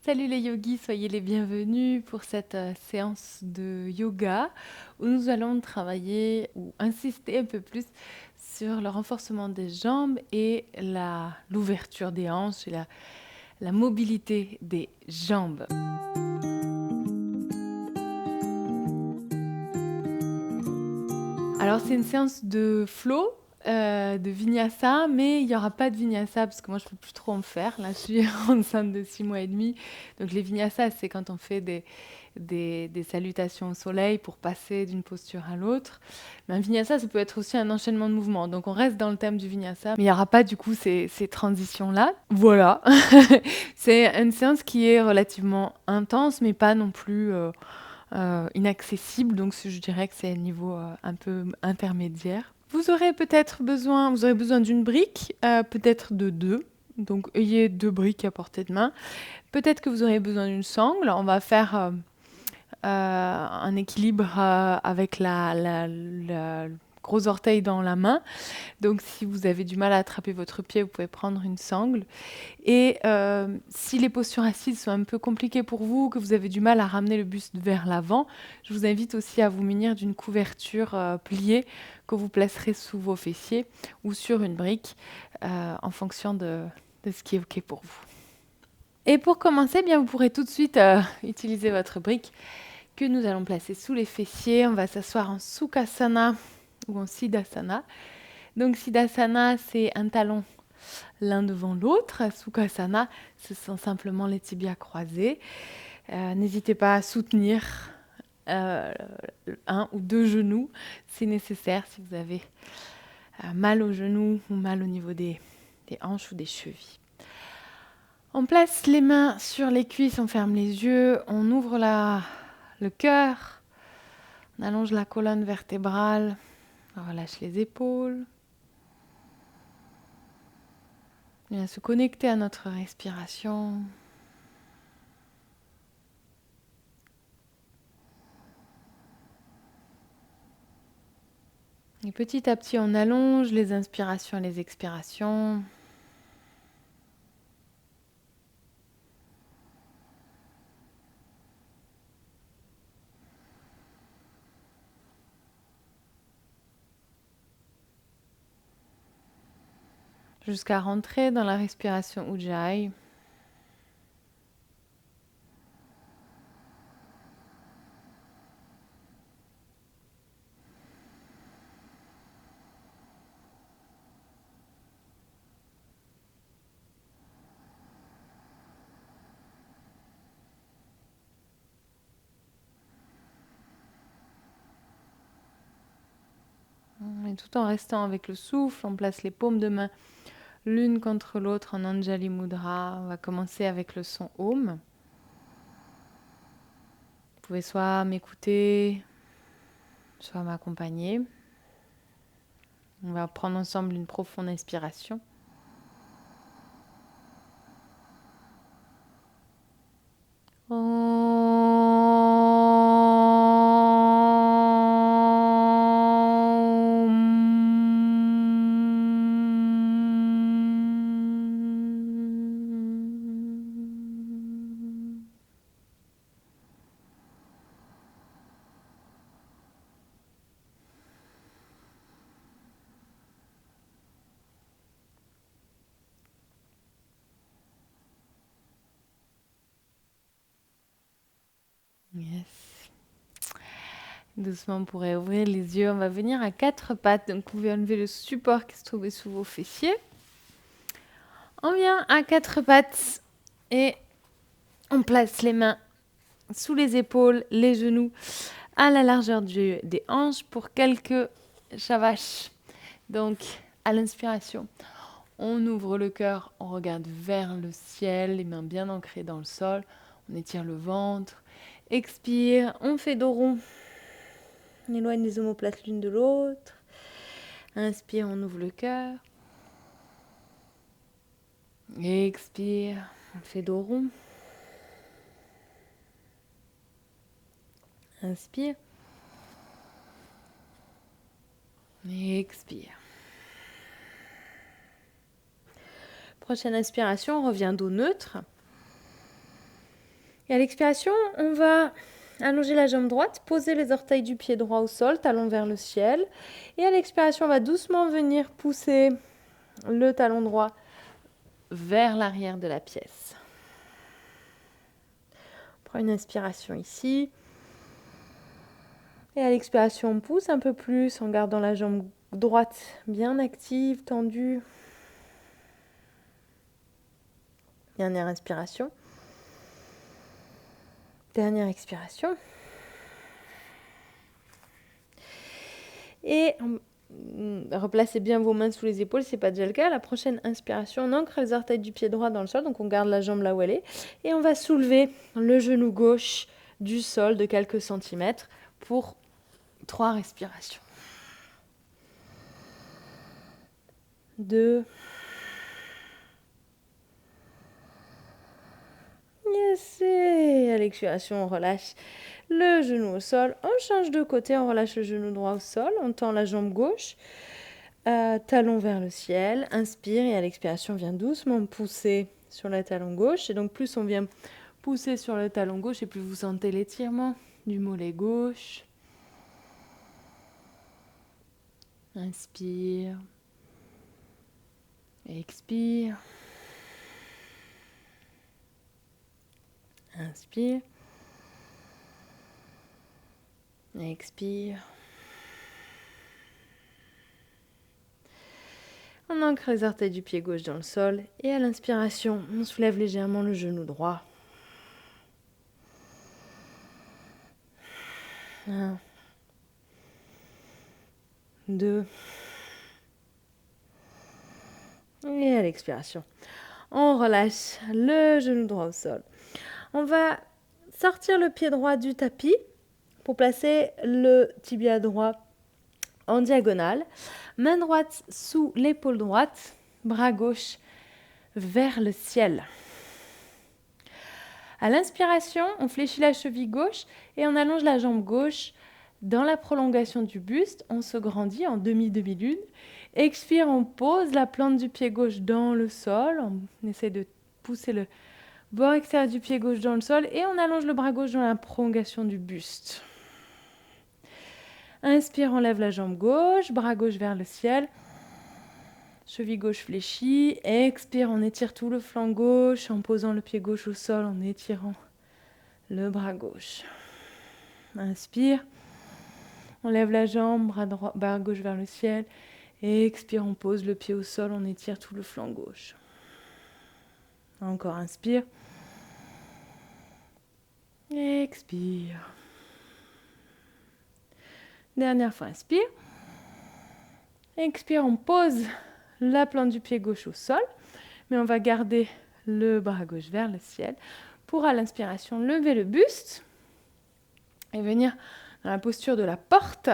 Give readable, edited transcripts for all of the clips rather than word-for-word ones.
Salut les yogis, soyez les bienvenus pour cette séance de yoga où nous allons travailler ou insister un peu plus sur le renforcement des jambes et l'ouverture des hanches et la mobilité des jambes. Alors c'est une séance de flow, de vinyasa, mais il n'y aura pas de vinyasa parce que moi je ne peux plus trop en faire. Là je suis enceinte de 6 mois et demi. Donc les vinyasas c'est quand on fait des salutations au soleil pour passer d'une posture à l'autre. Mais un vinyasa ça peut être aussi un enchaînement de mouvements. Donc on reste dans le thème du vinyasa, mais il n'y aura pas du coup ces transitions-là. Voilà, c'est une séance qui est relativement intense mais pas non plus... inaccessible, donc je dirais que c'est un niveau un peu intermédiaire. Vous aurez besoin d'une brique, peut-être de deux, donc ayez 2 briques à portée de main. Peut-être que vous aurez besoin d'une sangle. On va faire un équilibre avec la gros orteil dans la main. Donc si vous avez du mal à attraper votre pied, vous pouvez prendre une sangle. Et si les postures assises sont un peu compliquées pour vous, que vous avez du mal à ramener le buste vers l'avant, je vous invite aussi à vous munir d'une couverture pliée que vous placerez sous vos fessiers ou sur une brique en fonction de ce qui est OK pour vous. Et pour commencer, bien, vous pourrez tout de suite utiliser votre brique que nous allons placer sous les fessiers. On va s'asseoir en Sukhasana ou en Siddhasana. Donc Siddhasana, c'est un talon l'un devant l'autre. Sukhasana, ce sont simplement les tibias croisés. N'hésitez pas à soutenir un ou deux genoux si nécessaire, si vous avez mal aux genoux ou mal au niveau des hanches ou des chevilles. On place les mains sur les cuisses, on ferme les yeux, on ouvre le cœur, on allonge la colonne vertébrale, on relâche les épaules. On vient se connecter à notre respiration. Et petit à petit, on allonge les inspirations et les expirations. Jusqu'à rentrer dans la respiration Ujjayi. Et tout en restant avec le souffle, on place les paumes de main l'une contre l'autre en Anjali Mudra. On va commencer avec le son Om. Vous pouvez soit m'écouter, soit m'accompagner. On va prendre ensemble une profonde inspiration. Yes. Doucement, vous pourrez ouvrir les yeux. On va venir à 4 pattes. Donc, vous pouvez enlever le support qui se trouvait sous vos fessiers. On vient à 4 pattes et on place les mains sous les épaules, les genoux à la largeur des hanches pour quelques shavash. Donc, à l'inspiration, on ouvre le cœur, on regarde vers le ciel, les mains bien ancrées dans le sol. On étire le ventre. Expire, on fait dos rond. On éloigne les omoplates l'une de l'autre. Inspire, on ouvre le cœur. Expire, on fait dos rond. Inspire. Expire. Prochaine inspiration, on revient dos neutre. Et à l'expiration, on va allonger la jambe droite, poser les orteils du pied droit au sol, talon vers le ciel. Et à l'expiration, on va doucement venir pousser le talon droit vers l'arrière de la pièce. On prend une inspiration ici. Et à l'expiration, on pousse un peu plus en gardant la jambe droite bien active, tendue. Dernière inspiration. Dernière expiration. Et replacez bien vos mains sous les épaules, si ce n'est pas déjà le cas. La prochaine inspiration, on ancre les orteils du pied droit dans le sol, donc on garde la jambe là où elle est. Et on va soulever le genou gauche du sol de quelques centimètres pour 3 respirations. 2. Yes. Et à l'expiration, on relâche le genou au sol. On change de côté, on relâche le genou droit au sol. On tend la jambe gauche. Talon vers le ciel. Inspire et à l'expiration, on vient doucement pousser sur le talon gauche. Et donc, plus on vient pousser sur le talon gauche et plus vous sentez l'étirement du mollet gauche. Inspire. Expire. Inspire. Expire. On ancre les orteils du pied gauche dans le sol et à l'inspiration, on soulève légèrement le genou droit. 1, 2. Et à l'expiration, on relâche le genou droit au sol. On va sortir le pied droit du tapis pour placer le tibia droit en diagonale. Main droite sous l'épaule droite, bras gauche vers le ciel. À l'inspiration, on fléchit la cheville gauche et on allonge la jambe gauche dans la prolongation du buste. On se grandit en demi-demi-lune. Expire, on pose la plante du pied gauche dans le sol. On essaie de pousser le bord extérieur du pied gauche dans le sol et on allonge le bras gauche dans la prolongation du buste. Inspire, on lève la jambe gauche, bras gauche vers le ciel. Cheville gauche fléchie. Expire, on étire tout le flanc gauche en posant le pied gauche au sol, en étirant le bras gauche. Inspire. On lève la jambe, bras gauche vers le ciel. Expire, on pose le pied au sol, on étire tout le flanc gauche. Encore, inspire. Expire. Dernière fois, inspire. Expire, on pose la plante du pied gauche au sol, mais on va garder le bras gauche vers le ciel pour, à l'inspiration, lever le buste et venir dans la posture de la porte.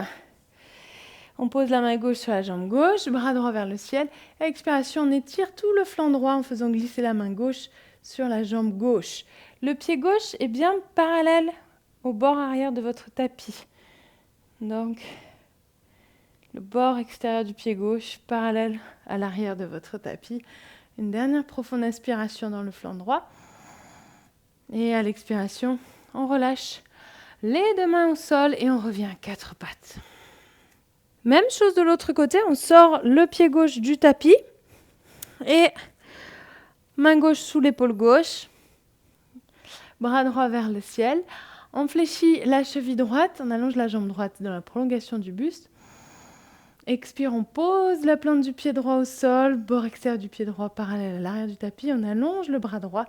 On pose la main gauche sur la jambe gauche, bras droit vers le ciel. À l'expiration, on étire tout le flanc droit en faisant glisser la main gauche sur la jambe gauche. Le pied gauche est bien parallèle au bord arrière de votre tapis. Donc, le bord extérieur du pied gauche parallèle à l'arrière de votre tapis. Une dernière profonde inspiration dans le flanc droit. Et à l'expiration, on relâche les 2 mains au sol et on revient à 4 pattes. Même chose de l'autre côté, on sort le pied gauche du tapis et main gauche sous l'épaule gauche, bras droit vers le ciel. On fléchit la cheville droite, on allonge la jambe droite dans la prolongation du buste. Expire, on pose la plante du pied droit au sol, bord extérieur du pied droit parallèle à l'arrière du tapis. On allonge le bras droit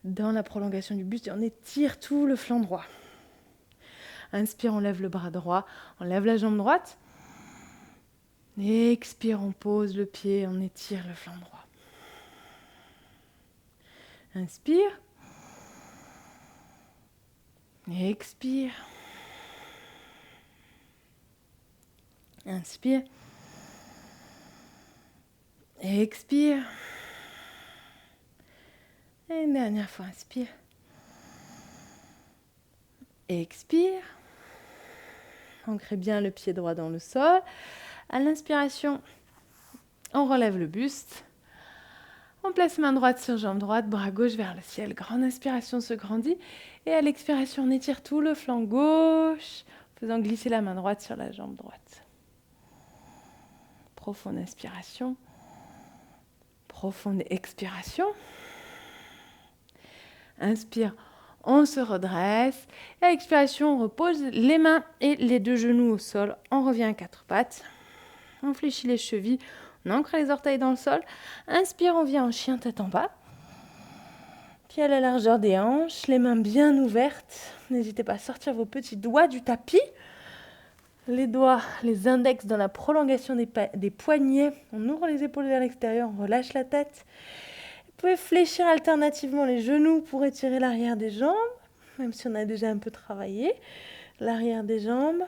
dans la prolongation du buste et on étire tout le flanc droit. Inspire, on lève le bras droit, on lève la jambe droite. Expire, on pose le pied, on étire le flanc droit. Inspire. Expire. Inspire. Expire. Et une dernière fois, inspire. Expire. Ancrez bien le pied droit dans le sol. À l'inspiration, on relève le buste. On place main droite sur jambe droite, bras gauche vers le ciel. Grande inspiration se grandit. Et à l'expiration, on étire tout le flanc gauche, faisant glisser la main droite sur la jambe droite. Profonde inspiration. Profonde expiration. Inspire, on se redresse. Et à l'expiration, on repose les mains et les deux genoux au sol. On revient à quatre pattes. On fléchit les chevilles. On ancre les orteils dans le sol. Inspire, on vient en chien tête en bas. Pieds à la largeur des hanches, les mains bien ouvertes. N'hésitez pas à sortir vos petits doigts du tapis. Les doigts, les index dans la prolongation des poignets. On ouvre les épaules vers l'extérieur, on relâche la tête. Vous pouvez fléchir alternativement les genoux pour étirer l'arrière des jambes, même si on a déjà un peu travaillé. L'arrière des jambes.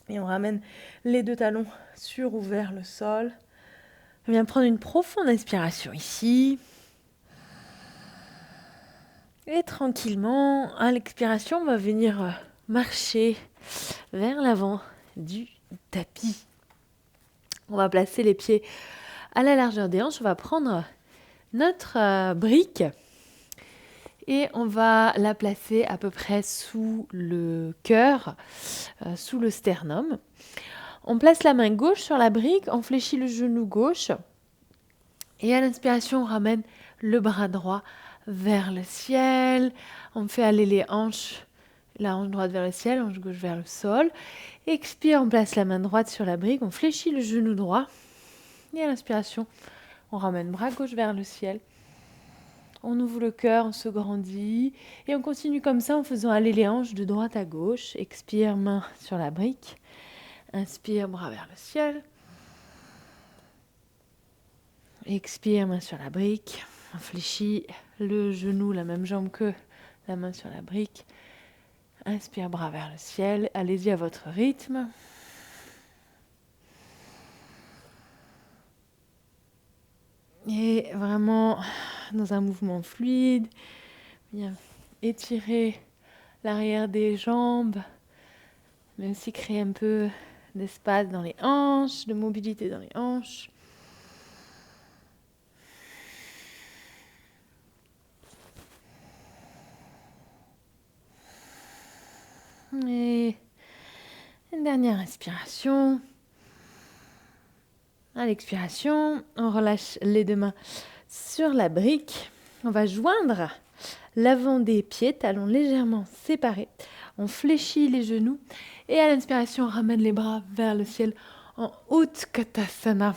Et on ramène les deux talons sur ou vers le sol. On vient prendre une profonde inspiration ici. Et tranquillement, à l'expiration, on va venir marcher vers l'avant du tapis. On va placer les pieds à la largeur des hanches. On va prendre notre brique et on va la placer à peu près sous le cœur, sous le sternum. On place la main gauche sur la brique, on fléchit le genou gauche et à l'inspiration, on ramène le bras droit vers le ciel. On fait aller les hanches, la hanche droite vers le ciel, hanche gauche vers le sol. Expire, on place la main droite sur la brique, on fléchit le genou droit. Et à l'inspiration, on ramène bras gauche vers le ciel. On ouvre le cœur, on se grandit. Et on continue comme ça en faisant aller les hanches de droite à gauche. Expire, main sur la brique. Inspire, bras vers le ciel. Expire, main sur la brique. On fléchit le genou, la même jambe que la main sur la brique. Inspire, bras vers le ciel. Allez-y à votre rythme. Et vraiment, dans un mouvement fluide, bien étirer l'arrière des jambes, mais aussi créer un peu d'espace dans les hanches, de mobilité dans les hanches. Et une dernière inspiration. À l'expiration, on relâche les deux mains sur la brique. On va joindre l'avant des pieds, talons légèrement séparés. On fléchit les genoux et à l'inspiration, on ramène les bras vers le ciel en Utkatasana,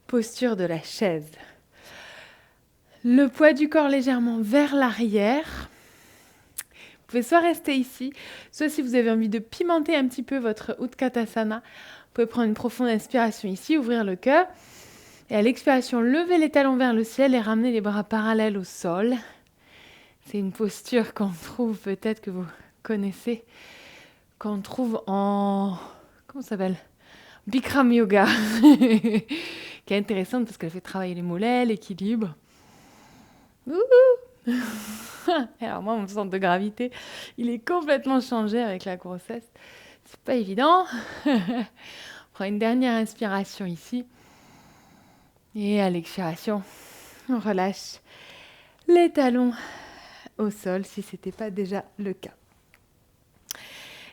posture de la chaise. Le poids du corps légèrement vers l'arrière. Vous pouvez soit rester ici, soit si vous avez envie de pimenter un petit peu votre Utkatasana, vous pouvez prendre une profonde inspiration ici, ouvrir le cœur. Et à l'expiration, levez les talons vers le ciel et ramenez les bras parallèles au sol. C'est une posture qu'on trouve, peut-être que vous connaissez, qu'on trouve en... Comment ça s'appelle ? Bikram Yoga, qui est intéressante parce qu'elle fait travailler les mollets, l'équilibre. Alors moi, mon centre de gravité, il est complètement changé avec la grossesse. C'est pas évident. On prend une dernière inspiration ici. Et à l'expiration, on relâche les talons au sol si ce n'était pas déjà le cas.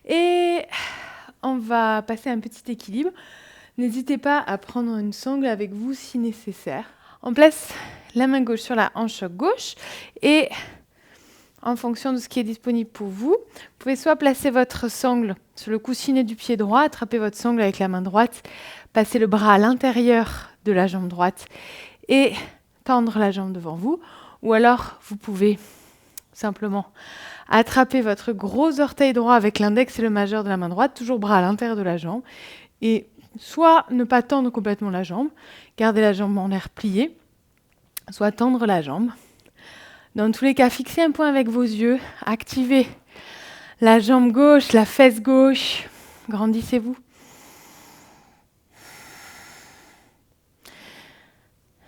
Et on va passer à un petit équilibre. N'hésitez pas à prendre une sangle avec vous si nécessaire. On place la main gauche sur la hanche gauche et en fonction de ce qui est disponible pour vous, vous pouvez soit placer votre sangle sur le coussinet du pied droit, attraper votre sangle avec la main droite, passer le bras à l'intérieur de la jambe droite et tendre la jambe devant vous. Ou alors, vous pouvez simplement attraper votre gros orteil droit avec l'index et le majeur de la main droite, toujours bras à l'intérieur de la jambe. Et soit ne pas tendre complètement la jambe, garder la jambe en l'air pliée, soit tendre la jambe. Dans tous les cas, fixez un point avec vos yeux, activez la jambe gauche, la fesse gauche, grandissez-vous.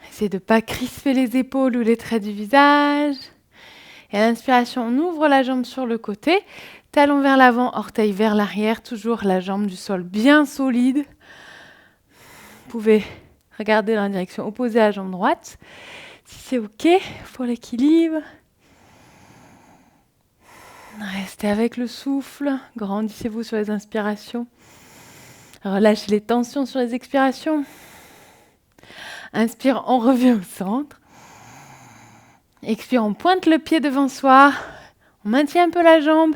Essayez de ne pas crisper les épaules ou les traits du visage. Et à l'inspiration, on ouvre la jambe sur le côté, talon vers l'avant, orteil vers l'arrière, toujours la jambe du sol bien solide. Vous pouvez regarder dans la direction opposée à la jambe droite. Si c'est OK pour l'équilibre. Restez avec le souffle, grandissez-vous sur les inspirations. Relâchez les tensions sur les expirations. Inspire, on revient au centre. Expire, on pointe le pied devant soi. On maintient un peu la jambe.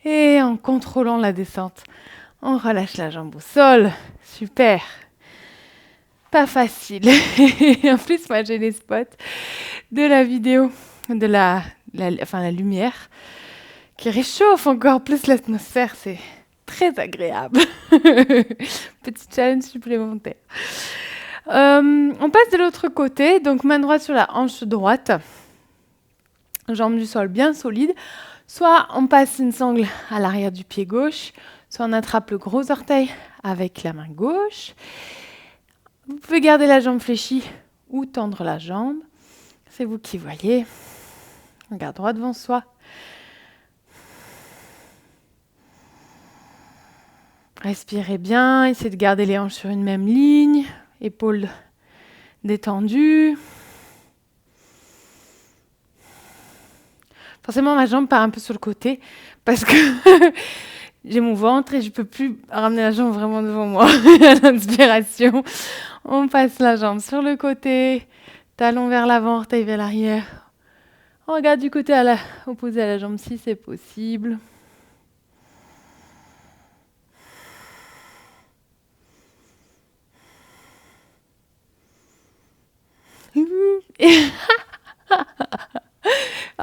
Et en contrôlant la descente, on relâche la jambe au sol. Super. Pas facile. En plus, moi, j'ai les spots de la vidéo, de la lumière, qui réchauffe encore plus l'atmosphère. C'est très agréable. Petit challenge supplémentaire. On passe de l'autre côté. Donc, main droite sur la hanche droite. Jambe du sol bien solide. Soit on passe une sangle à l'arrière du pied gauche, soit on attrape le gros orteil avec la main gauche. Vous pouvez garder la jambe fléchie ou tendre la jambe. C'est vous qui voyez. Regarde droit devant soi. Respirez bien, essayez de garder les hanches sur une même ligne, épaules détendues. Forcément, ma jambe part un peu sur le côté parce que j'ai mon ventre et je ne peux plus ramener la jambe vraiment devant moi. À l'inspiration, on passe la jambe sur le côté, talon vers l'avant, orteil vers l'arrière. On regarde du côté opposé à la jambe si c'est possible.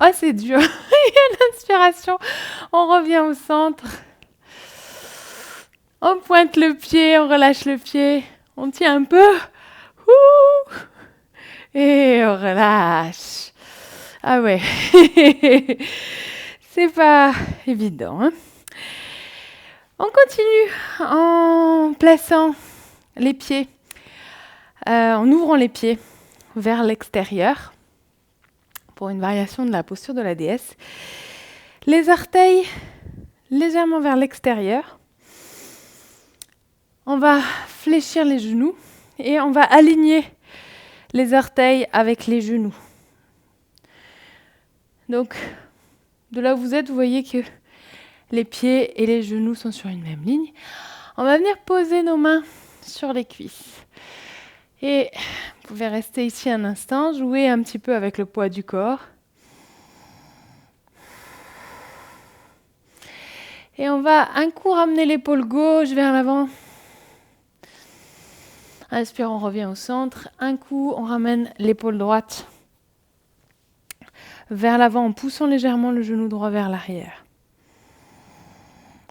Oh, c'est dur. Il y a l'inspiration. On revient au centre. On pointe le pied, on relâche le pied. On tient un peu. Et on relâche. Ah ouais. C'est pas évident. Hein. On continue en plaçant les pieds, en ouvrant les pieds vers l'extérieur pour une variation de la posture de la déesse. Les orteils légèrement vers l'extérieur. On va fléchir les genoux et on va aligner les orteils avec les genoux. Donc, de là où vous êtes, vous voyez que les pieds et les genoux sont sur une même ligne. On va venir poser nos mains sur les cuisses. Et vous pouvez rester ici un instant, jouer un petit peu avec le poids du corps. Et on va un coup ramener l'épaule gauche vers l'avant. Inspire, on revient au centre. Un coup, on ramène l'épaule droite vers l'avant en poussant légèrement le genou droit vers l'arrière.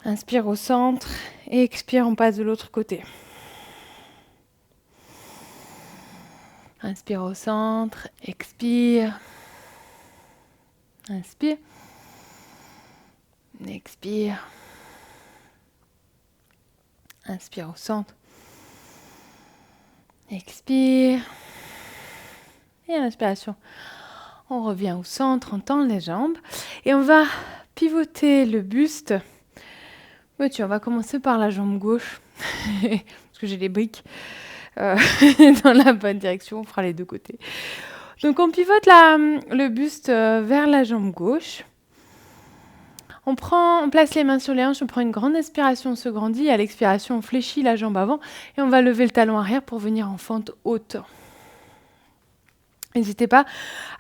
Inspire au centre et expire, on passe de l'autre côté. Inspire au centre, expire. Inspire. Expire. Inspire au centre. Expire. Et à l'inspiration, on revient au centre, on tend les jambes. Et on va pivoter le buste. On va commencer par la jambe gauche. Parce que j'ai les briques dans la bonne direction. On fera les deux côtés. Donc on pivote le buste vers la jambe gauche. On place les mains sur les hanches, on prend une grande inspiration, on se grandit. À l'expiration, on fléchit la jambe avant et on va lever le talon arrière pour venir en fente haute. N'hésitez pas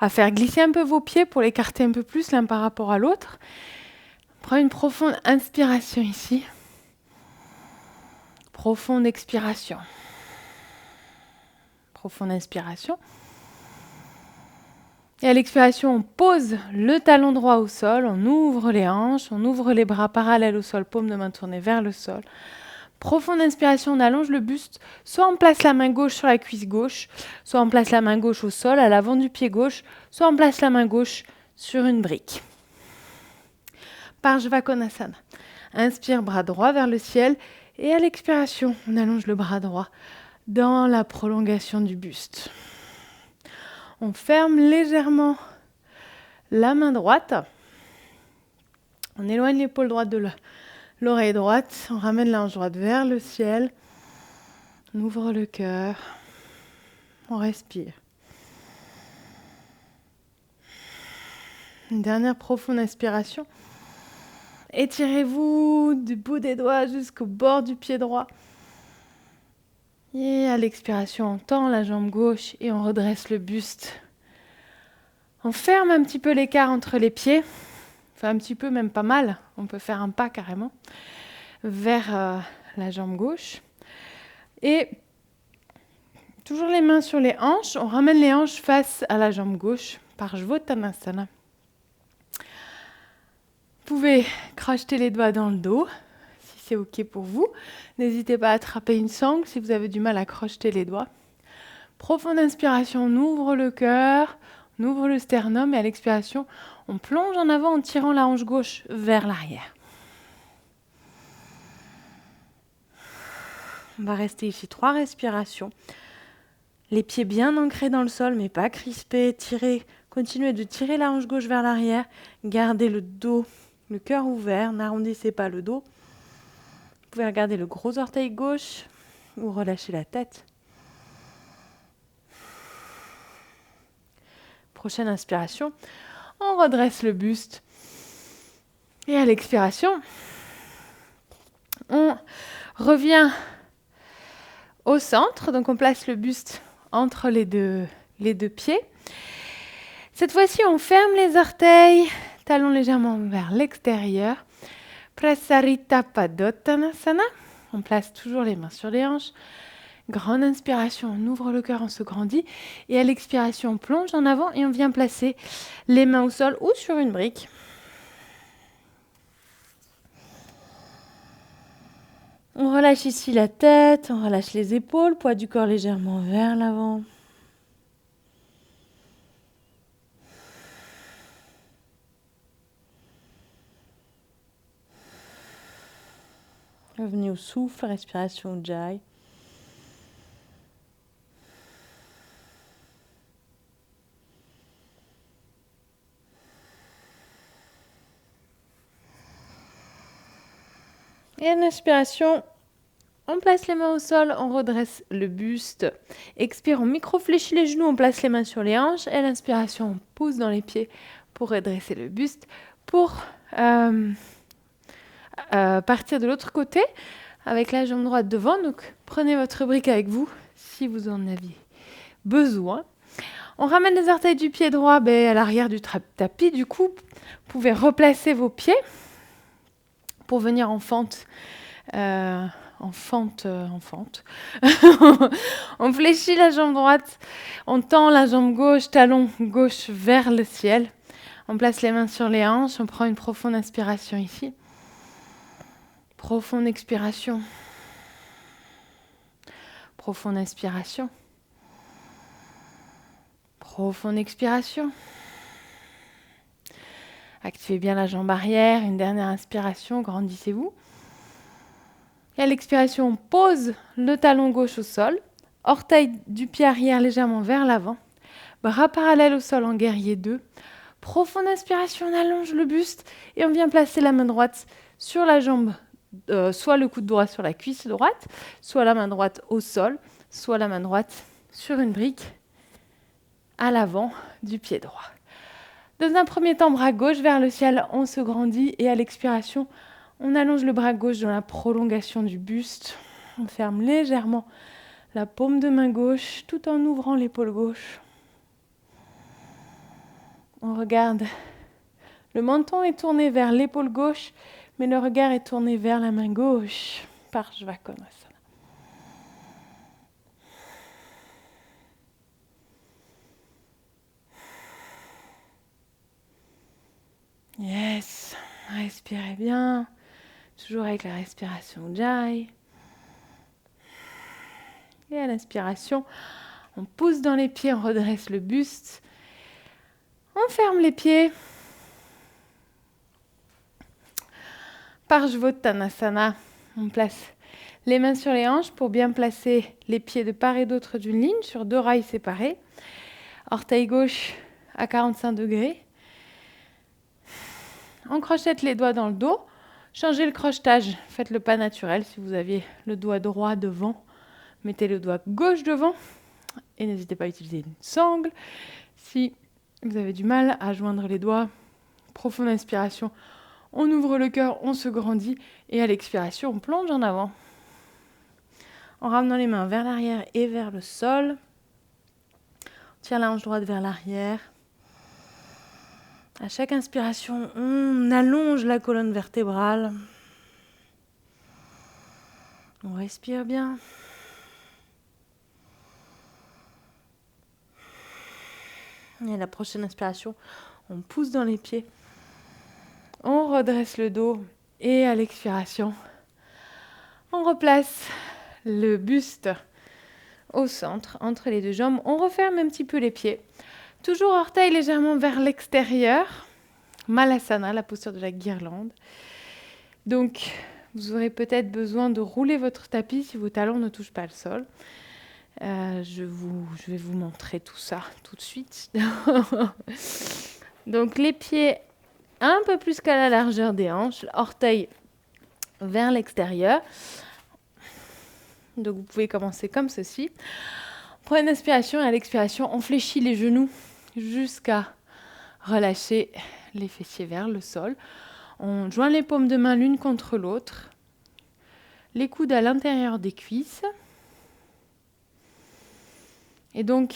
à faire glisser un peu vos pieds pour l'écarter un peu plus l'un par rapport à l'autre. Prenez une profonde inspiration ici. Profonde expiration. Profonde inspiration. Et à l'expiration, on pose le talon droit au sol, on ouvre les hanches, on ouvre les bras parallèles au sol, paume de main tournée vers le sol. Profonde inspiration, on allonge le buste, soit on place la main gauche sur la cuisse gauche, soit on place la main gauche au sol, à l'avant du pied gauche, soit on place la main gauche sur une brique. Parshvakonasana. Inspire, bras droit vers le ciel, et à l'expiration, on allonge le bras droit dans la prolongation du buste. On ferme légèrement la main droite. On éloigne l'épaule droite de l'oreille droite. On ramène la hanche droite vers le ciel. On ouvre le cœur. On respire. Une dernière profonde inspiration. Étirez-vous du bout des doigts jusqu'au bord du pied droit. Et à l'expiration, on tend la jambe gauche et on redresse le buste. On ferme un petit peu l'écart entre les pieds. Enfin, un petit peu, même pas mal. On peut faire un pas carrément vers la jambe gauche. Et toujours les mains sur les hanches. On ramène les hanches face à la jambe gauche. Parshvottanasana. Vous pouvez crocheter les doigts dans le dos, si c'est OK pour vous. N'hésitez pas à attraper une sangle si vous avez du mal à crocheter les doigts. Profonde inspiration, on ouvre le cœur, on ouvre le sternum et à l'expiration, on plonge en avant en tirant la hanche gauche vers l'arrière. On va rester ici 3 respirations. Les pieds bien ancrés dans le sol, mais pas crispés. Continuez de tirer la hanche gauche vers l'arrière. Gardez le dos, le cœur ouvert. N'arrondissez pas le dos. Vous pouvez regarder le gros orteil gauche ou relâcher la tête. Prochaine inspiration, on redresse le buste. Et à l'expiration, on revient au centre. Donc on place le buste entre les deux pieds. Cette fois-ci, on ferme les orteils, talons légèrement vers l'extérieur. Prasarita Padottanasana. On place toujours les mains sur les hanches. Grande inspiration, on ouvre le cœur, on se grandit. Et à l'expiration, on plonge en avant et on vient placer les mains au sol ou sur une brique. On relâche ici la tête, on relâche les épaules, poids du corps légèrement vers l'avant. Revenez au souffle, respiration Ujjayi. Et à l'inspiration, on place les mains au sol, on redresse le buste. Expire, on micro-fléchit les genoux, on place les mains sur les hanches. Et à l'inspiration, on pousse dans les pieds pour redresser le buste. Pour partir de l'autre côté, avec la jambe droite devant. Donc, prenez votre brique avec vous, si vous en aviez besoin. On ramène les orteils du pied droit à l'arrière du tapis. Du coup, vous pouvez replacer vos pieds pour venir en fente. On fléchit la jambe droite, on tend la jambe gauche, talon gauche vers le ciel. On place les mains sur les hanches, on prend une profonde inspiration ici. Profonde expiration. Profonde inspiration. Profonde expiration. Activez bien la jambe arrière. Une dernière inspiration, grandissez-vous. Et à l'expiration, on pose le talon gauche au sol. Orteil du pied arrière légèrement vers l'avant. Bras parallèles au sol en guerrier 2. Profonde inspiration, on allonge le buste. Et on vient placer la main droite sur la jambe, soit le coude droit sur la cuisse droite, soit la main droite au sol, soit la main droite sur une brique à l'avant du pied droit. Dans un premier temps, bras gauche vers le ciel, on se grandit et à l'expiration, on allonge le bras gauche dans la prolongation du buste. On ferme légèrement la paume de main gauche tout en ouvrant l'épaule gauche. On regarde. Le menton est tourné vers l'épaule gauche, mais le regard est tourné vers la main gauche. Parshvakonasana. Yes, respirez bien, toujours avec la respiration Ujjayi. Et à l'inspiration, on pousse dans les pieds, on redresse le buste. On ferme les pieds. Parshvottanasana, on place les mains sur les hanches pour bien placer les pieds de part et d'autre d'une ligne sur 2 rails séparés. Orteil gauche à 45 degrés. On crochette les doigts dans le dos. Changez le crochetage. Faites le pas naturel. Si vous aviez le doigt droit devant, mettez le doigt gauche devant. Et n'hésitez pas à utiliser une sangle. Si vous avez du mal à joindre les doigts, profonde inspiration. On ouvre le cœur, on se grandit. Et à l'expiration, on plonge en avant. En ramenant les mains vers l'arrière et vers le sol. On tire la hanche droite vers l'arrière. À chaque inspiration, on allonge la colonne vertébrale. On respire bien. Et à la prochaine inspiration, on pousse dans les pieds. On redresse le dos. Et à l'expiration, on replace le buste au centre, entre les deux jambes. On referme un petit peu les pieds. Toujours orteils légèrement vers l'extérieur. Malasana, la posture de la guirlande. Donc, vous aurez peut-être besoin de rouler votre tapis si vos talons ne touchent pas le sol. Je vais vous montrer tout ça tout de suite. Donc, les pieds un peu plus qu'à la largeur des hanches, orteils vers l'extérieur. Donc, vous pouvez commencer comme ceci. Prenez une inspiration et à l'expiration, on fléchit les genoux jusqu'à relâcher les fessiers vers le sol. On joint les paumes de main l'une contre l'autre. Les coudes à l'intérieur des cuisses. Et donc,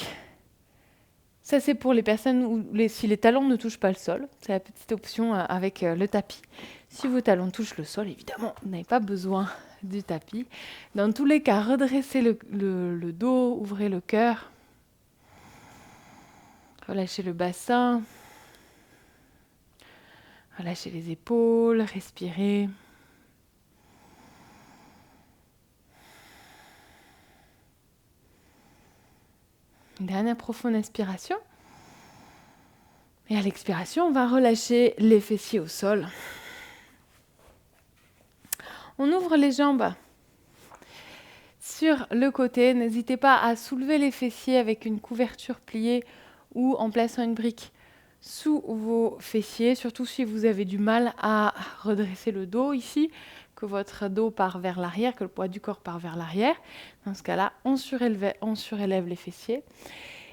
ça c'est pour les personnes où si les talons ne touchent pas le sol. C'est la petite option avec le tapis. Si vos talons touchent le sol, évidemment, vous n'avez pas besoin du tapis. Dans tous les cas, redressez le dos, ouvrez le cœur. Relâchez le bassin. Relâchez les épaules, respirez. Une dernière profonde inspiration. Et à l'expiration, on va relâcher les fessiers au sol. On ouvre les jambes sur le côté. N'hésitez pas à soulever les fessiers avec une couverture pliée ou en plaçant une brique sous vos fessiers, surtout si vous avez du mal à redresser le dos ici, que votre dos part vers l'arrière, que le poids du corps part vers l'arrière. Dans ce cas-là, on surélève les fessiers.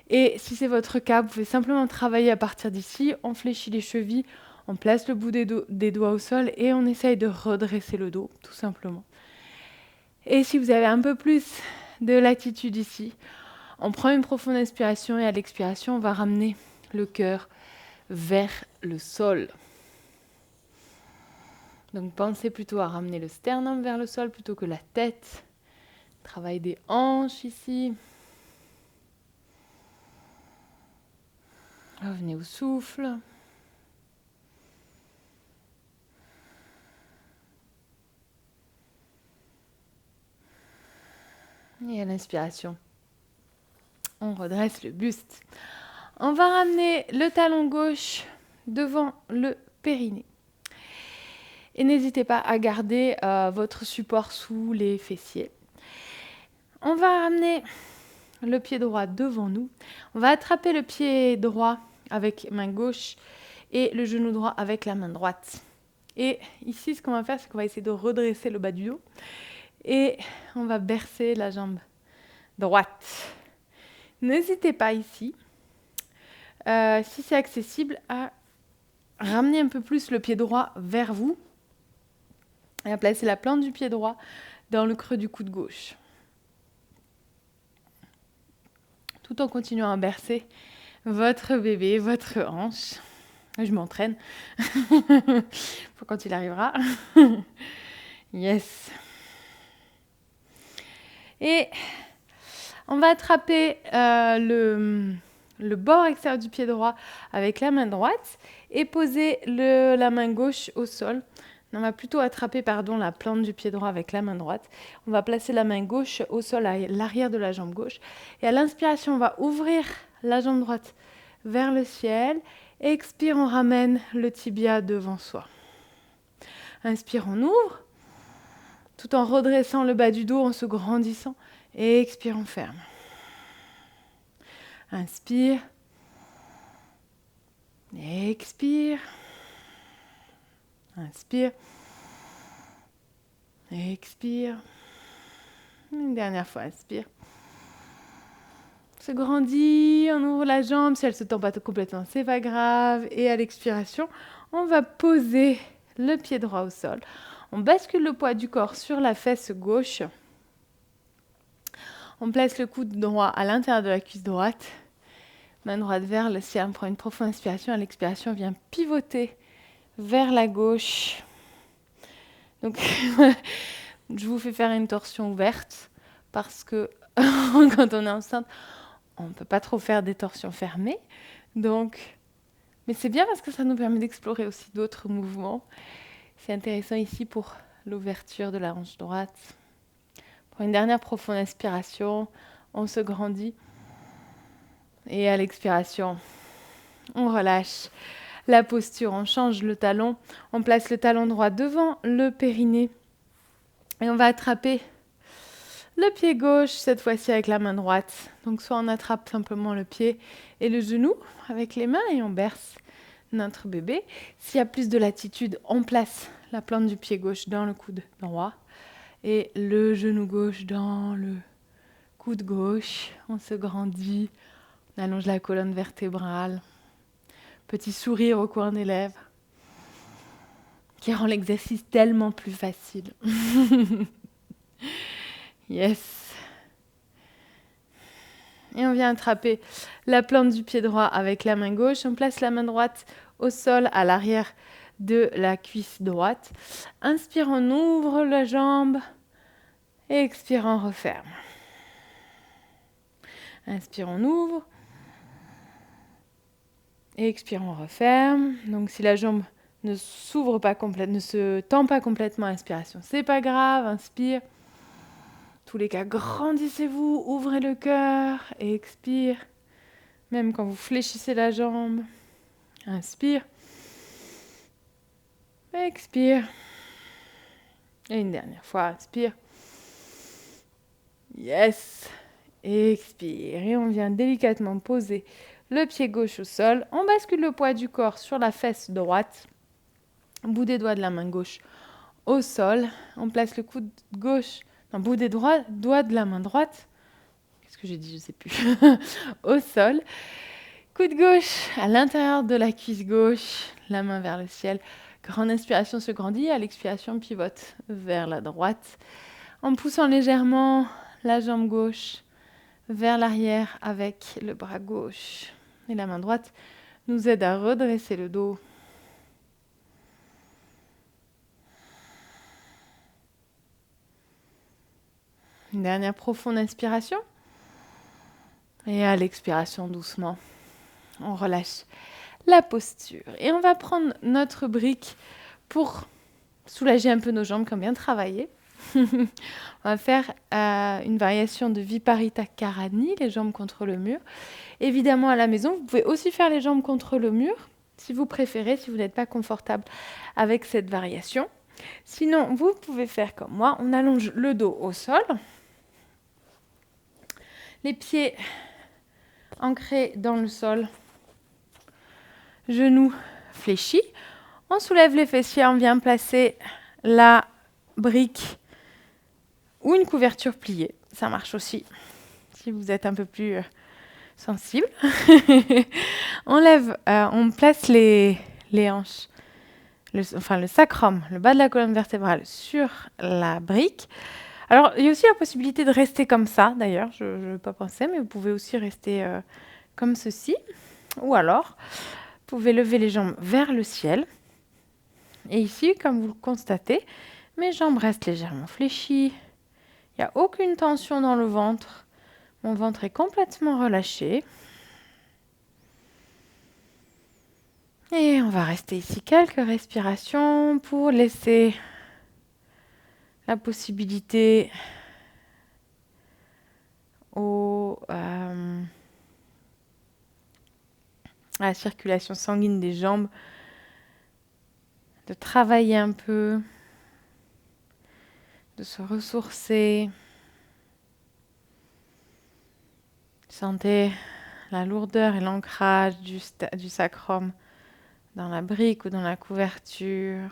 Et si c'est votre cas, vous pouvez simplement travailler à partir d'ici. On fléchit les chevilles, on place le bout des doigts au sol et on essaye de redresser le dos, tout simplement. Et si vous avez un peu plus de latitude ici, on prend une profonde inspiration et à l'expiration, on va ramener le cœur vers le sol. Donc pensez plutôt à ramener le sternum vers le sol plutôt que la tête. Travail des hanches ici. Revenez au souffle. Et à l'inspiration, on redresse le buste. On va ramener le talon gauche devant le périnée. Et n'hésitez pas à garder votre support sous les fessiers. On va ramener le pied droit devant nous. On va attraper le pied droit avec main gauche et le genou droit avec la main droite. Et ici, ce qu'on va faire, c'est qu'on va essayer de redresser le bas du dos. Et on va bercer la jambe droite. N'hésitez pas ici, si c'est accessible, à ramener un peu plus le pied droit vers vous et à placer la plante du pied droit dans le creux du coude gauche. Tout en continuant à bercer votre bébé, votre hanche. Je m'entraîne pour quand il arrivera. Yes. Et on va attraper le bord extérieur du pied droit avec la main droite et poser la main gauche au sol. On va plutôt attraper la plante du pied droit avec la main droite. On va placer la main gauche au sol à l'arrière de la jambe gauche. Et à l'inspiration, on va ouvrir la jambe droite vers le ciel. Expire, on ramène le tibia devant soi. Inspire, on ouvre, tout en redressant le bas du dos, en se grandissant. Et expire, on ferme. Inspire. Expire. Inspire. Expire. Une dernière fois, inspire. Se grandit, on ouvre la jambe. Si elle ne se tend pas complètement, c'est pas grave. Et à l'expiration, on va poser le pied droit au sol. On bascule le poids du corps sur la fesse gauche. On place le coude droit à l'intérieur de la cuisse droite. Main droite vers le ciel. On prend une profonde inspiration. À l'expiration, on vient pivoter vers la gauche. Donc, je vous fais faire une torsion ouverte parce que quand on est enceinte, on ne peut pas trop faire des torsions fermées. Donc, mais c'est bien parce que ça nous permet d'explorer aussi d'autres mouvements. C'est intéressant ici pour l'ouverture de la hanche droite. Pour une dernière profonde inspiration, on se grandit. Et à l'expiration, on relâche la posture. On change le talon. On place le talon droit devant le périnée. Et on va attraper le pied gauche, cette fois-ci avec la main droite. Donc soit on attrape simplement le pied et le genou avec les mains et on berce notre bébé. S'il y a plus de latitude, on place la plante du pied gauche dans le coude droit et le genou gauche dans le coude gauche. On se grandit, on allonge la colonne vertébrale. Petit sourire au coin des lèvres qui rend l'exercice tellement plus facile. Yes. Et on vient attraper la plante du pied droit avec la main gauche. On place la main droite au sol à l'arrière de la cuisse droite. Inspire, on ouvre la jambe. Et expire, on referme. Inspire, on ouvre. Et expire, on referme. Donc si la jambe ne s'ouvre pas complètement, ne se tend pas complètement à l'inspiration, c'est pas grave. Inspire. Tous les cas, grandissez-vous, ouvrez le cœur et expire. Même quand vous fléchissez la jambe, inspire. Expire. Et une dernière fois, inspire. Yes. Expire. Et on vient délicatement poser le pied gauche au sol. On bascule le poids du corps sur la fesse droite. Bout des doigts de la main gauche au sol. On place le coude gauche, bout des doigts de la main droite. Qu'est-ce que j'ai dit? Je ne sais plus. Au sol. Coude gauche à l'intérieur de la cuisse gauche. La main vers le ciel. Grande inspiration se grandit. À l'expiration, pivote vers la droite. En poussant légèrement la jambe gauche vers l'arrière avec le bras gauche. Et la main droite nous aide à redresser le dos. Une dernière profonde inspiration. Et à l'expiration, doucement, on relâche la posture. Et on va prendre notre brique pour soulager un peu nos jambes qui ont bien travaillé. On va faire une variation de Viparita Karani, les jambes contre le mur. Évidemment, à la maison, vous pouvez aussi faire les jambes contre le mur, si vous préférez, si vous n'êtes pas confortable avec cette variation. Sinon, vous pouvez faire comme moi, on allonge le dos au sol. Les pieds ancrés dans le sol, genoux fléchis. On soulève les fessiers, on vient placer la brique ou une couverture pliée. Ça marche aussi si vous êtes un peu plus sensible. On place les hanches, le sacrum, le bas de la colonne vertébrale sur la brique. Alors, il y a aussi la possibilité de rester comme ça, d'ailleurs, je ne vais pas penser, mais vous pouvez aussi rester comme ceci. Ou alors, vous pouvez lever les jambes vers le ciel. Et ici, comme vous le constatez, mes jambes restent légèrement fléchies. Il n'y a aucune tension dans le ventre. Mon ventre est complètement relâché. Et on va rester ici quelques respirations pour laisser la possibilité à la circulation sanguine des jambes de travailler un peu, de se ressourcer. Sentez la lourdeur et l'ancrage du sacrum dans la brique ou dans la couverture.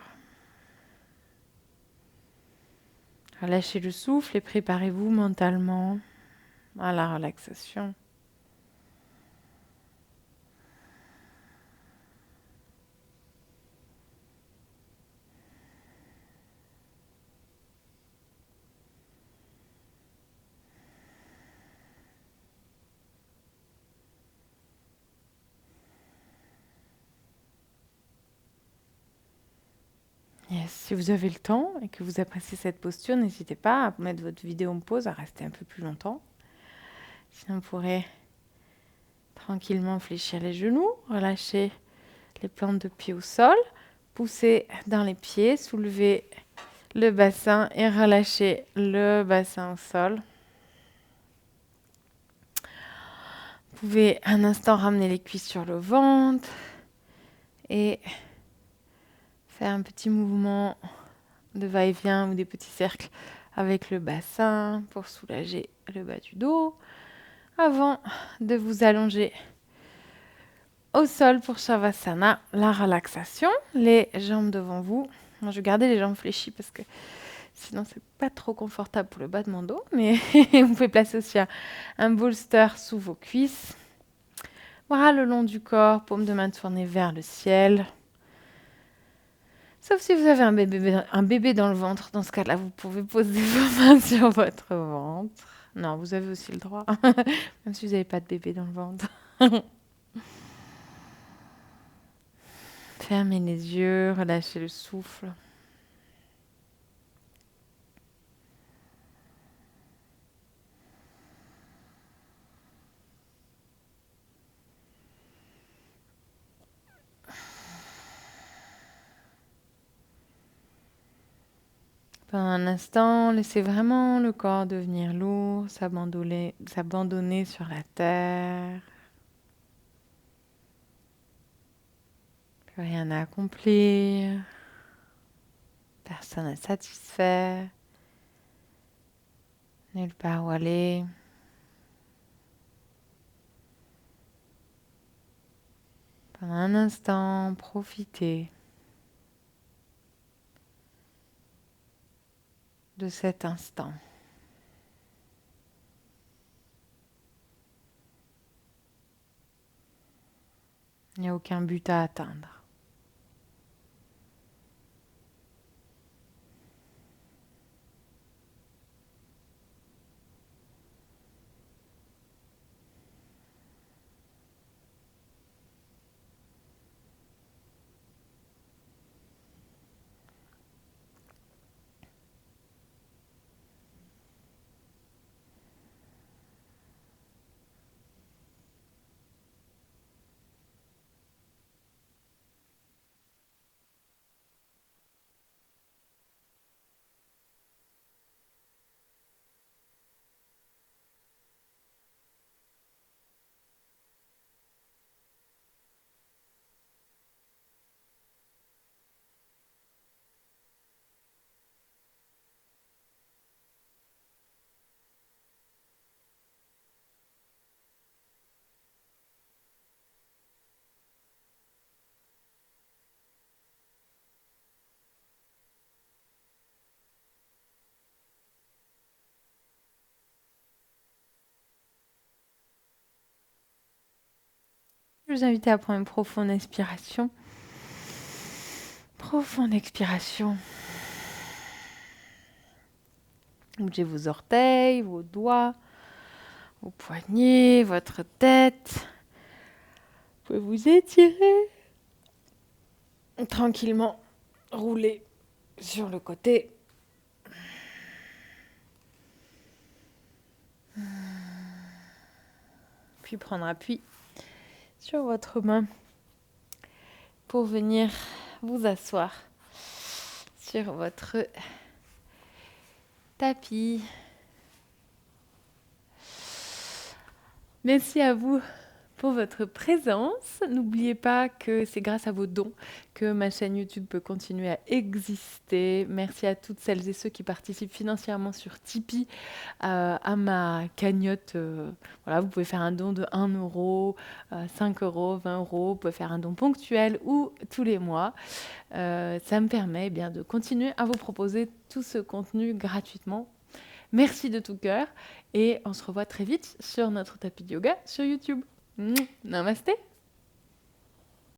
Relâchez le souffle et préparez-vous mentalement à la relaxation. Yes. Si vous avez le temps et que vous appréciez cette posture, n'hésitez pas à mettre votre vidéo en pause, à rester un peu plus longtemps. Sinon, vous pourrez tranquillement fléchir les genoux, relâcher les plantes de pied au sol, pousser dans les pieds, soulever le bassin et relâcher le bassin au sol. Vous pouvez un instant ramener les cuisses sur le ventre et faire un petit mouvement de va-et-vient ou des petits cercles avec le bassin pour soulager le bas du dos avant de vous allonger au sol pour Shavasana, la relaxation, les jambes devant vous. Moi, je vais garder les jambes fléchies parce que sinon c'est pas trop confortable pour le bas de mon dos, mais vous pouvez placer aussi un bolster sous vos cuisses. Bras le long du corps, paume de main tournée vers le ciel. Sauf si vous avez un bébé dans le ventre. Dans ce cas-là, vous pouvez poser vos mains sur votre ventre. Non, vous avez aussi le droit, même si vous n'avez pas de bébé dans le ventre. Fermez les yeux, relâchez le souffle. Pendant un instant, laissez vraiment le corps devenir lourd, s'abandonner sur la terre. Plus rien à accomplir, personne à satisfaire, nulle part où aller. Pendant un instant, profitez de cet instant. Il n'y a aucun but à atteindre. Je vous invite à prendre une profonde inspiration. Profonde expiration. Bougez vos orteils, vos doigts, vos poignets, votre tête. Vous pouvez vous étirer. Tranquillement, rouler sur le côté. Puis prendre appui sur votre main pour venir vous asseoir sur votre tapis. Merci à vous pour votre présence. N'oubliez pas que c'est grâce à vos dons que ma chaîne YouTube peut continuer à exister. Merci à toutes celles et ceux qui participent financièrement sur Tipeee à ma cagnotte. Voilà, vous pouvez faire un don de 1 euro, 5 euros, 20 euros. Vous pouvez faire un don ponctuel ou tous les mois. Ça me permet bien de continuer à vous proposer tout ce contenu gratuitement. Merci de tout cœur et on se revoit très vite sur notre tapis de yoga sur YouTube. Namasté!